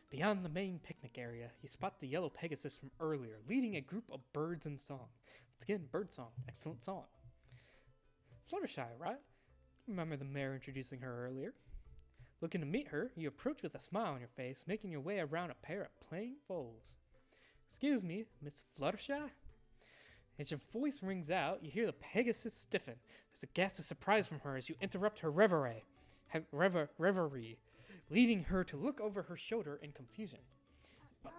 Beyond the main picnic area, you spot the yellow Pegasus from earlier, leading a group of birds in song. Once again, bird song. Excellent song. Fluttershy, right? Remember the mare introducing her earlier. Looking to meet her, you approach with a smile on your face, making your way around a pair of playing foals. Excuse me, Miss Fluttershy? As your voice rings out, you hear the Pegasus stiffen. There's a gasp of surprise from her as you interrupt her reverie, leading her to look over her shoulder in confusion. Hello.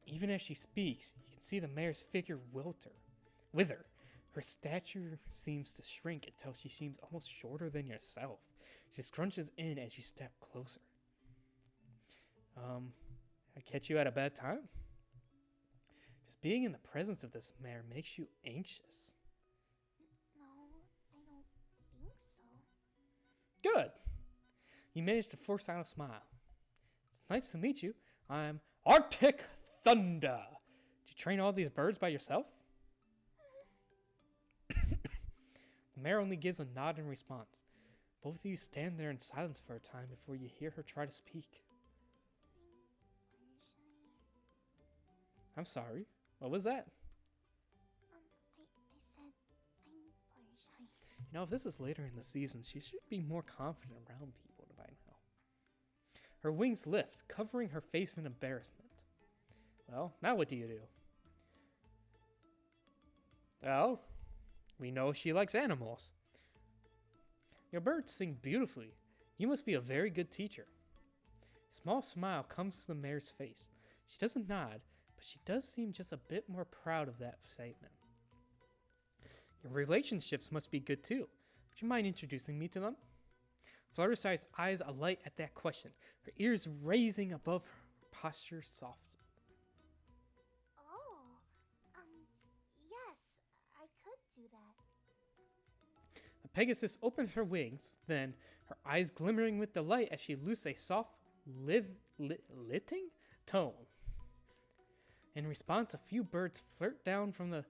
Even as she speaks, you can see the mare's figure wither. Her stature seems to shrink until she seems almost shorter than yourself. She scrunches in as you step closer. I catch you at a bad time? Just being in the presence of this mare makes you anxious. No, I don't think so. Good! You managed to force out a smile. It's nice to meet you. I'm Arctic Thunder. Did you train all these birds by yourself? The mare only gives a nod in response. Both of you stand there in silence for a time before you hear her try to speak. I'm sorry. What was that? I said I'm Fluttershy. You know, if this is later in the season, she should be more confident around people by now. Her wings lift, covering her face in embarrassment. Well, now what do you do? Well, we know she likes animals. Your birds sing beautifully. You must be a very good teacher. A small smile comes to the mare's face. She doesn't nod, but she does seem just a bit more proud of that statement. Your relationships must be good too. Would you mind introducing me to them? Fluttershy's eyes alight at that question, her ears raising above her posture softens. Oh, yes, I could do that. The Pegasus opens her wings, then, her eyes glimmering with delight as she loosed a soft, lilting tone. In response, a few birds flit down from the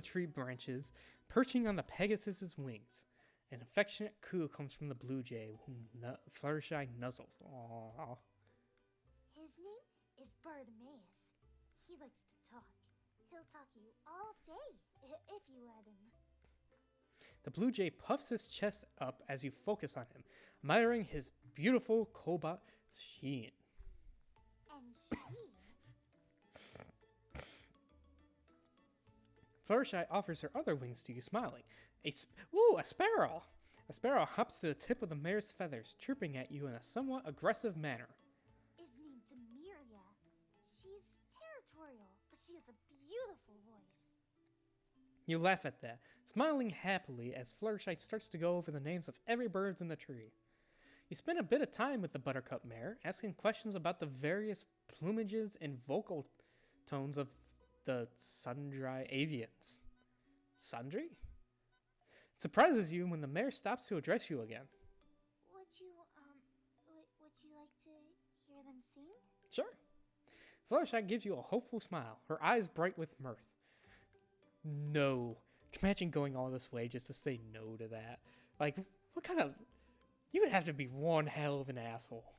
tree branches, perching on the Pegasus's wings. An affectionate coo comes from the blue jay, whom Fluttershy nuzzles. Aww. His name is Bartimaeus. He likes to talk. He'll talk to you all day, if you let him. The blue jay puffs his chest up as you focus on him, admiring his beautiful cobalt sheen. And she... Fluttershy offers her other wings to you, smiling. A sparrow! A sparrow hops to the tip of the mare's feathers, chirping at you in a somewhat aggressive manner. is named Demiria. She's territorial, but she has a beautiful voice. You laugh at that, smiling happily as Fluttershy starts to go over the names of every bird in the tree. You spend a bit of time with the Buttercup mare, asking questions about the various plumages and vocal tones of the sundry avians. Sundry? It surprises you when the mare stops to address you again. Would you like to hear them sing? Sure. Fluttershy gives you a hopeful smile, her eyes bright with mirth. No. Imagine going all this way just to say no to that. Like, what kind of... You would have to be one hell of an asshole.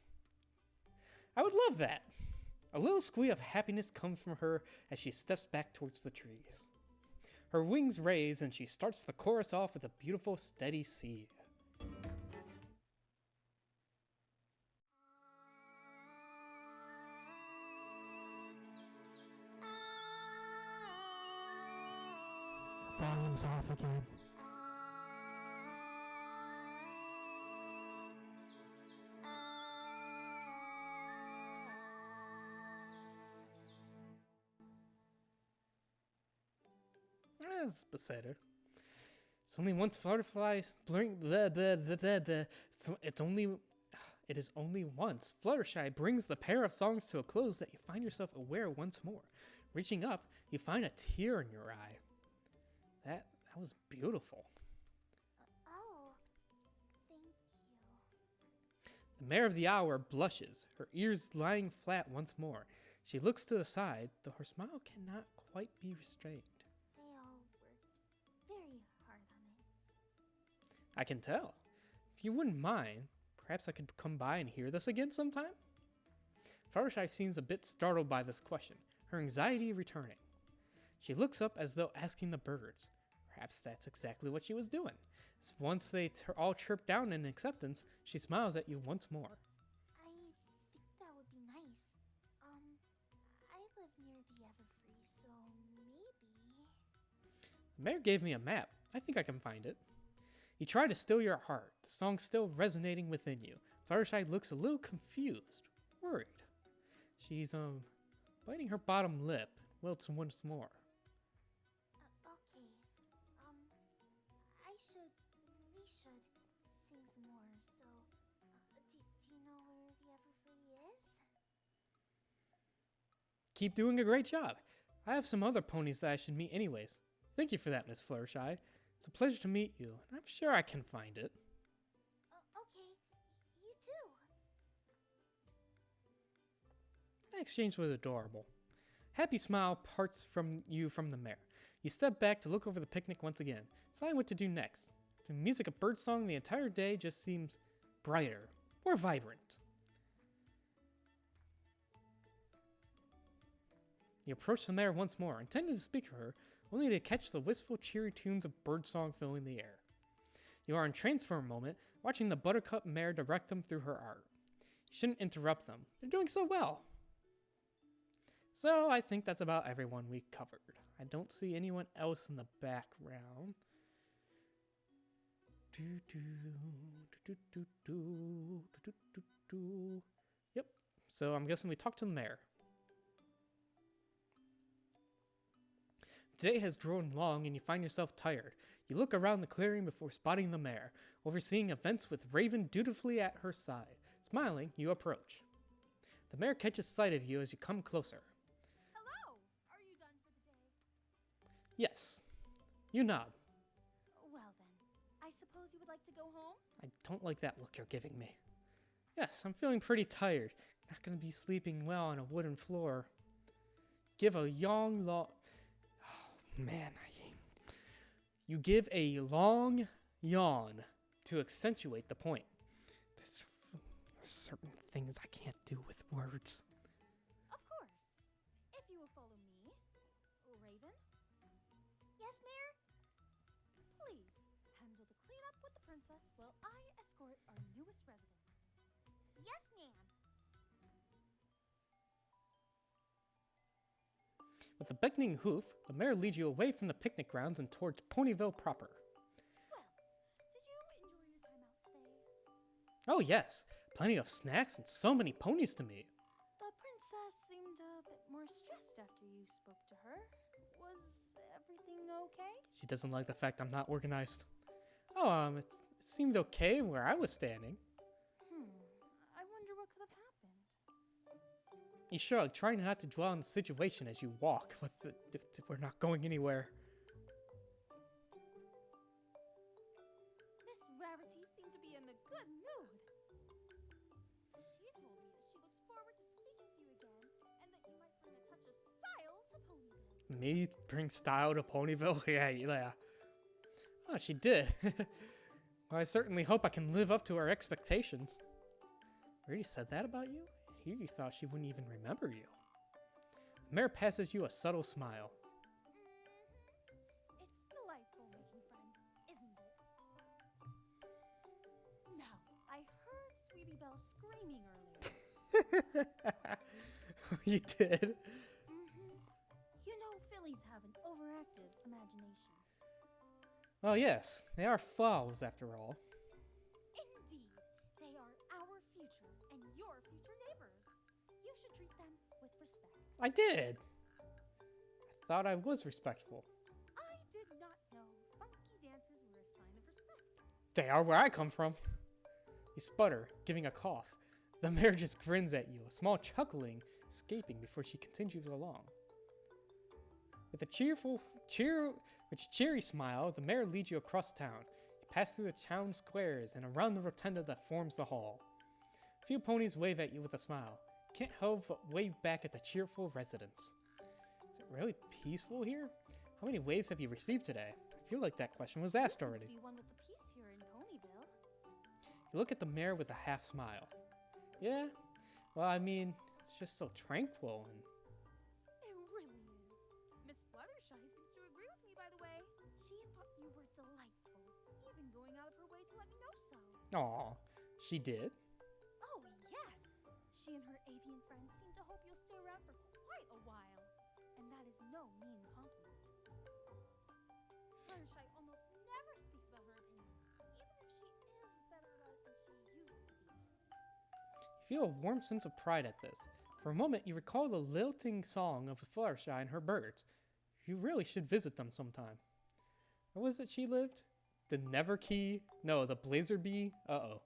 I would love that. A little squeak of happiness comes from her as she steps back towards the trees. Her wings raise and she starts the chorus off with a beautiful, steady sea. Volume's off again. That's better. It's only once Flutterflies blink. It is only once Fluttershy brings the pair of songs to a close that you find yourself aware once more. Reaching up, you find a tear in your eye. That was beautiful. Oh, thank you. The mare of the hour blushes, her ears lying flat once more. She looks to the side, though her smile cannot quite be restrained. They all worked very hard on it. I can tell. If you wouldn't mind, perhaps I could come by and hear this again sometime? Fluttershy seems a bit startled by this question, her anxiety returning. She looks up as though asking the birds. Perhaps that's exactly what she was doing. Once they all chirp down in acceptance, she smiles at you once more. I think that would be nice. I live near the Everfree, so maybe... The mayor gave me a map. I think I can find it. You try to still your heart, the song still resonating within you. Fluttershy looks a little confused, worried. She's, biting her bottom lip, wilts once more. Okay. We should sing some more, so... do you know where the Everfree is? Keep doing a great job. I have some other ponies that I should meet anyways. Thank you for that, Miss Fluttershy. It's a pleasure to meet you, and I'm sure I can find it. Okay. You too. That exchange was adorable. Happy smile parts from the mayor. You step back to look over the picnic once again, deciding what to do next. To music of birdsong, the entire day just seems brighter, more vibrant. You approach the mayor once more, intending to speak to her, only to catch the wistful, cheery tunes of birdsong filling the air. You are entranced for a moment, watching the buttercup mare direct them through her art. You shouldn't interrupt them. They're doing so well. So I think that's about everyone we covered. I don't see anyone else in the background. Yep. So I'm guessing we talked to the mayor. Today has grown long and you find yourself tired. You look around the clearing before spotting the mayor, overseeing events with Raven dutifully at her side. Smiling, you approach. The mayor catches sight of you as you come closer. Hello! Are you done for the day? Yes. You nod. Well then, I suppose you would like to go home? I don't like that look you're giving me. Yes, I'm feeling pretty tired. Not gonna be sleeping well on a wooden floor. Give a long, man, you give a long yawn to accentuate the point. There's certain things I can't do with words. Of course. If you will follow me, Raven, Yes, Mayor? please handle the cleanup with the princess while I escort our newest resident. Yes, ma'am. With a beckoning hoof, the mayor leads you away from the picnic grounds and towards Ponyville proper. Well, did you enjoy your time out today? Oh yes, plenty of snacks and so many ponies to meet. The princess seemed a bit more stressed after you spoke to her. Was everything okay? She doesn't like the fact I'm not organized. Oh, it seemed okay where I was standing. I wonder what could have happened. You shrug, trying not to dwell on the situation as you walk, but we're not going anywhere. Miss Rarity seemed to be in a good mood. She told me that she looks forward to speaking to you again, and that you might bring a touch of style to Ponyville. Me bring style to Ponyville? Yeah. Oh, she did. Well, I certainly hope I can live up to her expectations. I already said that about you? Here you thought she wouldn't even remember you. The mayor passes you a subtle smile. It's delightful making friends, isn't it? Now, I heard Sweetie Belle screaming earlier. You did? You know, fillies have an overactive imagination. Oh yes, they are fowls after all. Indeed, they are our future and your future neighbors. You should treat them with respect. I did! I thought I was respectful. I did not know funky dances were a sign of respect. They are where I come from. You sputter, giving a cough. The mayor just grins at you, a small chuckling escaping before she continues along. With a cheery smile, the mayor leads you across town. You pass through the town squares and around the rotunda that forms the hall. A few ponies wave at you with a smile. You can't help but wave back at the cheerful residents. Is it really peaceful here? How many waves have you received today? I feel like that question was asked You seem already. to be one with the peace here in Ponyville. You look at the mayor with a half smile. Yeah, well, I mean, it's just so tranquil and... It really is. Miss Fluttershy seems to agree with me, by the way. She thought you were delightful. Even going out of her way to let me know so. Aw, she did. Oh, yes! She and her avian friends seem to hope you'll stay around for quite a while. And that is no mean compliment. Fluttershy almost never speaks about her opinion, even if she is better about it than she used to be. You feel a warm sense of pride at this. For a moment, you recall the lilting song of Fluttershy and her birds. You really should visit them sometime. Where was it she lived? The Neverkey? No, the Blazer Bee? Uh-oh.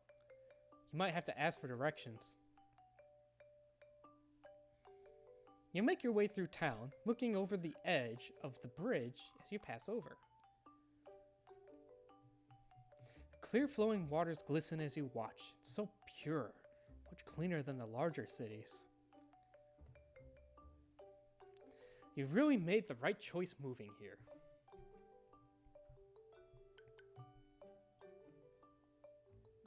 You might have to ask for directions. You make your way through town, looking over the edge of the bridge as you pass over. Clear flowing waters glisten as you watch. It's so pure, much cleaner than the larger cities. You really made the right choice moving here.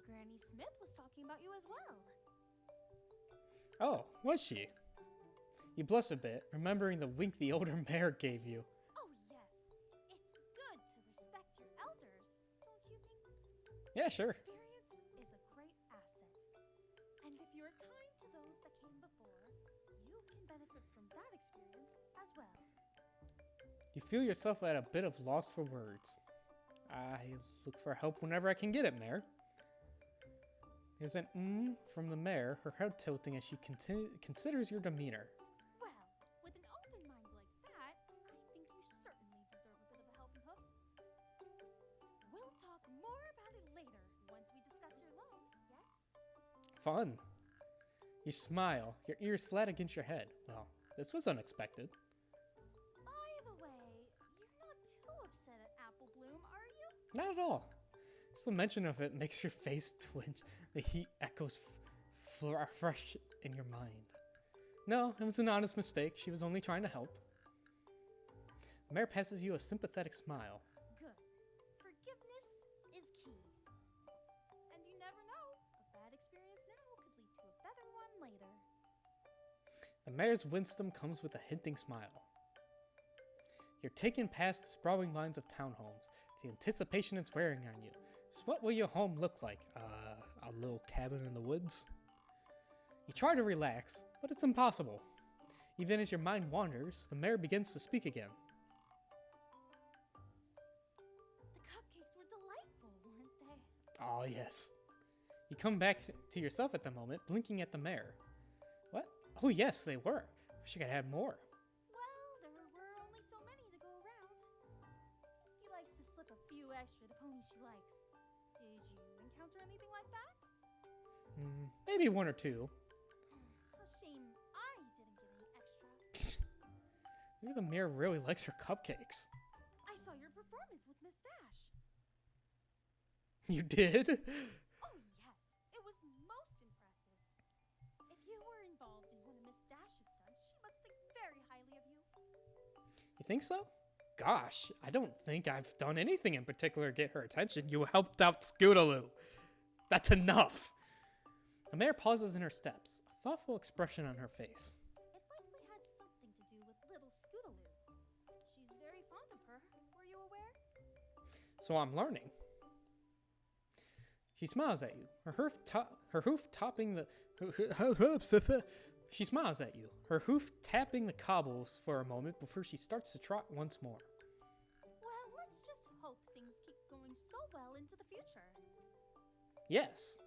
Granny Smith was talking about you as well. Oh, was she? You blush a bit, remembering the wink the older mayor gave you. Oh, yes. It's good to respect your elders, don't you think? Yeah, sure. Experience is a great asset. And if you're kind to those that came before, you can benefit from that experience as well. You feel yourself at a bit of loss for words. I look for help whenever I can get it, Mayor. There's an from the mayor, her head tilting as she considers your demeanor. Well, with an open mind like that, I think you certainly deserve a bit of a helping hoof. We'll talk more about it later, once we discuss your loan, yes? Fun. You smile, your ears flat against your head. Well, this was unexpected. By the way, you're not too upset at Apple Bloom, are you? Not at all. Just the mention of it makes your face twitch. The heat echoes fresh in your mind. No, it was an honest mistake. She was only trying to help. The mayor passes you a sympathetic smile. Good. Forgiveness is key. And you never know, a bad experience now could lead to a better one later. The mayor's wisdom comes with a hinting smile. You're taken past the sprawling lines of townhomes. The anticipation is wearing on you. So what will your home look like? A little cabin in the woods? You try to relax, but it's impossible. Even as your mind wanders, the mayor begins to speak again. The cupcakes were delightful, weren't they? Oh, yes. You come back to yourself at the moment, blinking at the mayor. What? Oh, yes, they were. Wish I could have more. Well, there were only so many to go around. He likes to slip a few extra to ponies she likes. Did you encounter anything like that? Maybe one or two. A shame I didn't get any extra. Maybe the mayor really likes her cupcakes. I saw your performance with Miss Dash. You did? Oh, yes. It was most impressive. If you were involved in one of Miss Dash's stunts, she must think very highly of you. You think so? Gosh, I don't think I've done anything in particular to get her attention. You helped out Scootaloo. That's enough. The mayor pauses in her steps, a thoughtful expression on her face. It likely had something to do with little Scootaloo. She's very fond of her. Were you aware? So I'm learning. She smiles at you, her hoof topping the... She smiles at you, her hoof tapping the cobbles for a moment before she starts to trot once more. Well, let's just hope things keep going so well into the future. Yes.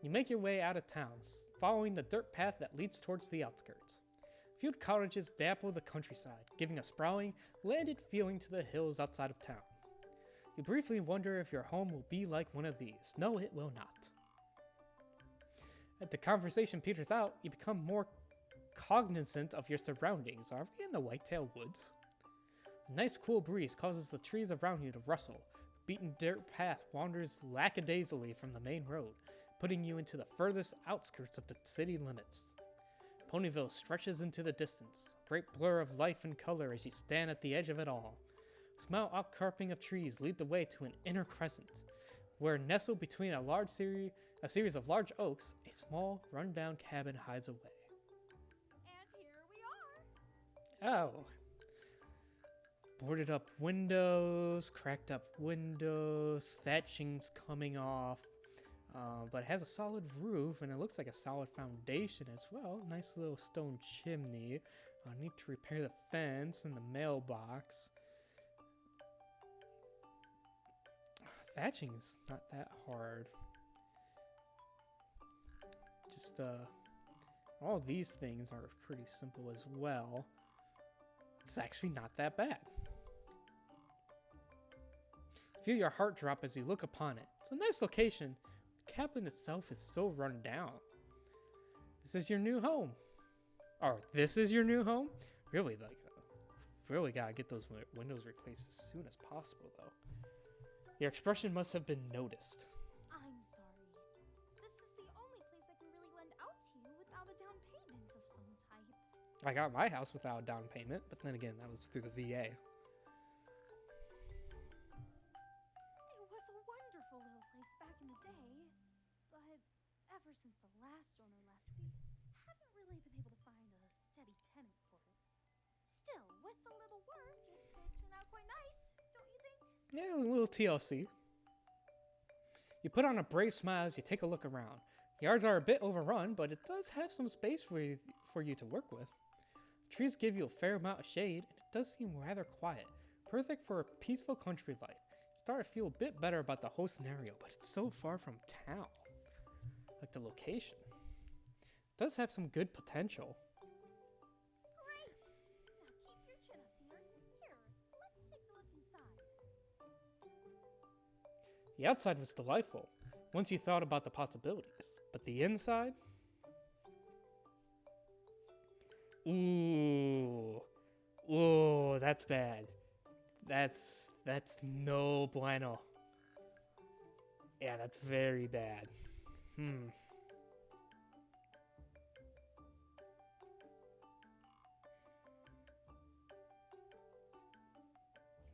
You make your way out of town, following the dirt path that leads towards the outskirts. Few cottages dapple the countryside, giving a sprawling, landed feeling to the hills outside of town. You briefly wonder if your home will be like one of these. No, it will not. As the conversation peters out, you become more cognizant of your surroundings. Are we in the Whitetail Woods? A nice cool breeze causes the trees around you to rustle. The beaten dirt path wanders lackadaisically from the main road, putting you into the furthest outskirts of the city limits. Ponyville stretches into the distance, a great blur of life and color as you stand at the edge of it all. Small outcropping of trees lead the way to an inner crescent. Where nestled between a series of large oaks, a small, rundown cabin hides away. And here we are. Oh. Boarded up windows, cracked up windows, thatching's coming off. But it has a solid roof, and it looks like a solid foundation as well. Nice little stone chimney. I need to repair the fence and the mailbox. Thatching's not that hard. Just, all these things are pretty simple as well. It's actually not that bad. Feel your heart drop as you look upon it. It's a nice location. The cabin itself is so run down. This is your new home. Or this is your new home? Really, really gotta get those windows replaced as soon as possible, though. Your expression must have been noticed. I'm sorry. This is the only place I can really lend out to you without a down payment of some type. I got my house without a down payment, but then again, that was through the VA. It was a wonderful little place back in the day, but ever since the last owner left, we haven't really been able to find a steady tenant for it. Still, with a little work, it could turn out quite nice, don't you think? Yeah, a little TLC. You put on a brave smile as you take a look around. The yards are a bit overrun, but it does have some space for you to work with. Trees give you a fair amount of shade, and it does seem rather quiet. Perfect for a peaceful country life. Start to feel a bit better about the whole scenario, but it's so far from town. Like the location. It does have some good potential. Great! Now keep your chin up, dear. Here, let's take a look inside. The outside was delightful, once you thought about the possibilities. But the inside? Ooh. Ooh, that's bad. That's no bueno. Yeah, that's very bad.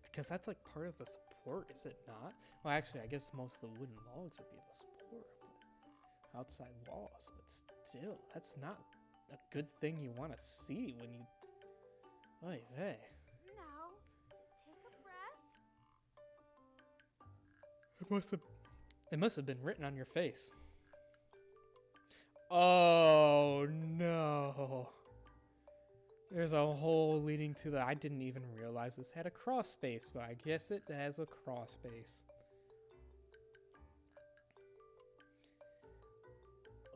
Because that's like part of the support, is it not? Well, actually, I guess most of the wooden logs would be the support, but outside walls. But still, that's not a good thing you want to see when you... Oy vey. Now, take a breath. It must have been written on your face. Oh no. There's a hole leading to the... I didn't even realize this had a cross space, but I guess it has a cross space.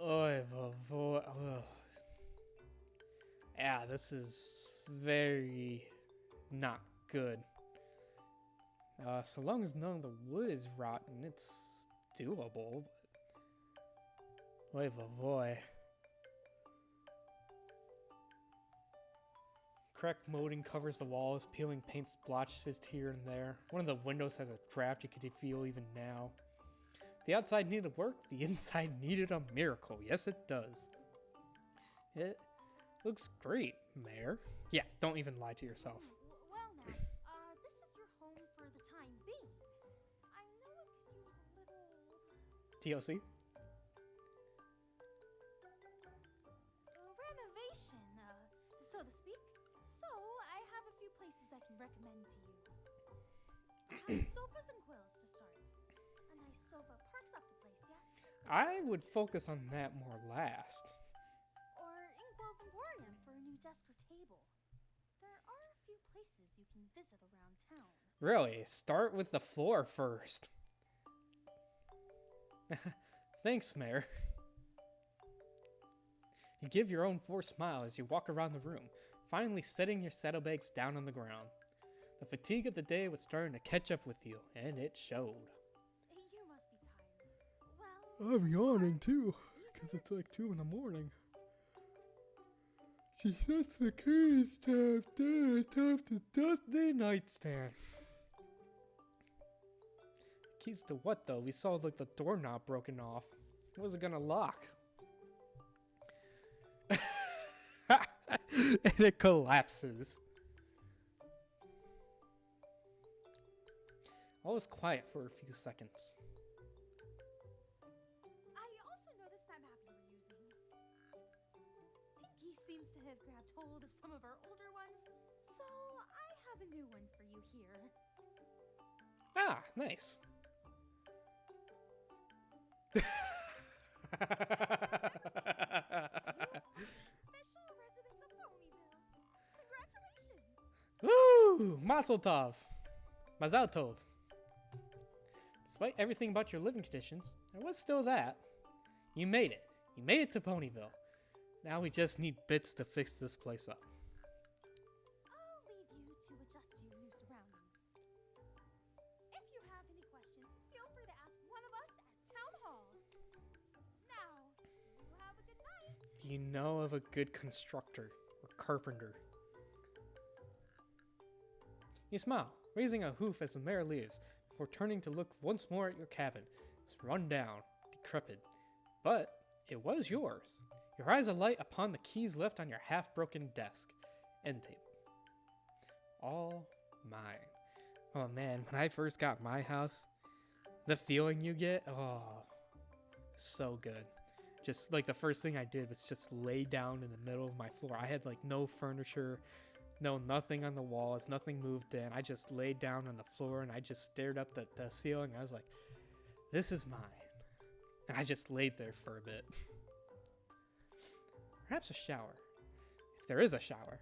Oy vey. Ugh. Yeah, this is very not good. So long as none of the wood is rotten, it's doable. But... Oy vey. Cracked molding covers the walls, peeling paint splotches here and there. One of the windows has a draft you can feel even now. The outside needed work, the inside needed a miracle. Yes, it does. It looks great, Mayor. Yeah, don't even lie to yourself. Well now, this is your home for the time being. I know it could use a little... TLC? renovation, so to speak. So, I have a few places I can recommend to you. Perhaps sofas and quills to start. A nice sofa perks up the place, yes? I would focus on that more last. Or Inkwell's Emporium for a new desk or table. There are a few places you can visit around town. Really, start with the floor first. Thanks, Mayor. You give your own forced smile as you walk around the room, finally setting your saddlebags down on the ground. The fatigue of the day was starting to catch up with you, and it showed. You must be tired. Well, I'm yawning too, because it's like 2 in the morning. She sets the keys down there atop the dusty nightstand. Keys to what though? We saw like the doorknob broken off. It wasn't gonna lock. And it collapses. All was quiet for a few seconds. hold of some of our older ones, so I have a new one for you here. Ah, nice. Official resident of Ponyville. Congratulations! Woo! Mazel tov. Mazel tov. Despite everything about your living conditions, there was still that. You made it. You made it to Ponyville. Now we just need bits to fix this place up. I'll leave you to adjust to your new surroundings. If you have any questions, feel free to ask one of us at Town Hall. Now, you have a good night. Do you know of a good constructor or carpenter? You smile, raising a hoof as the mayor leaves, before turning to look once more at your cabin. It's run down, decrepit, but it was yours. Your eyes alight upon the keys left on your half-broken desk. End table. All mine. Oh man, when I first got my house, the feeling you get, oh, so good. Just like the first thing I did was just lay down in the middle of my floor. I had like no furniture, nothing on the walls, nothing moved in. I just laid down on the floor and I just stared up at the ceiling. I was like, this is mine. And I just laid there for a bit. Perhaps a shower. If there is a shower,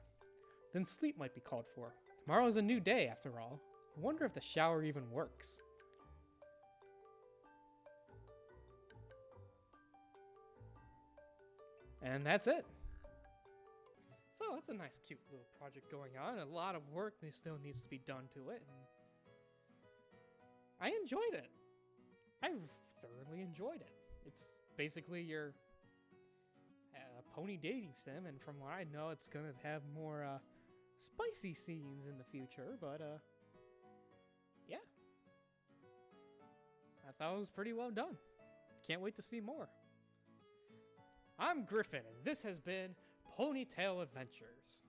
then sleep might be called for. Tomorrow is a new day, after all. I wonder if the shower even works. And that's it. So that's a nice, cute little project going on. A lot of work that still needs to be done to it. And I enjoyed it. I thoroughly enjoyed it. It's basically your pony dating sim, and from what I know, it's gonna have more spicy scenes in the future. But yeah, I thought it was pretty well done. Can't wait to see more. I'm Griffin, and this has been Ponytail Adventures.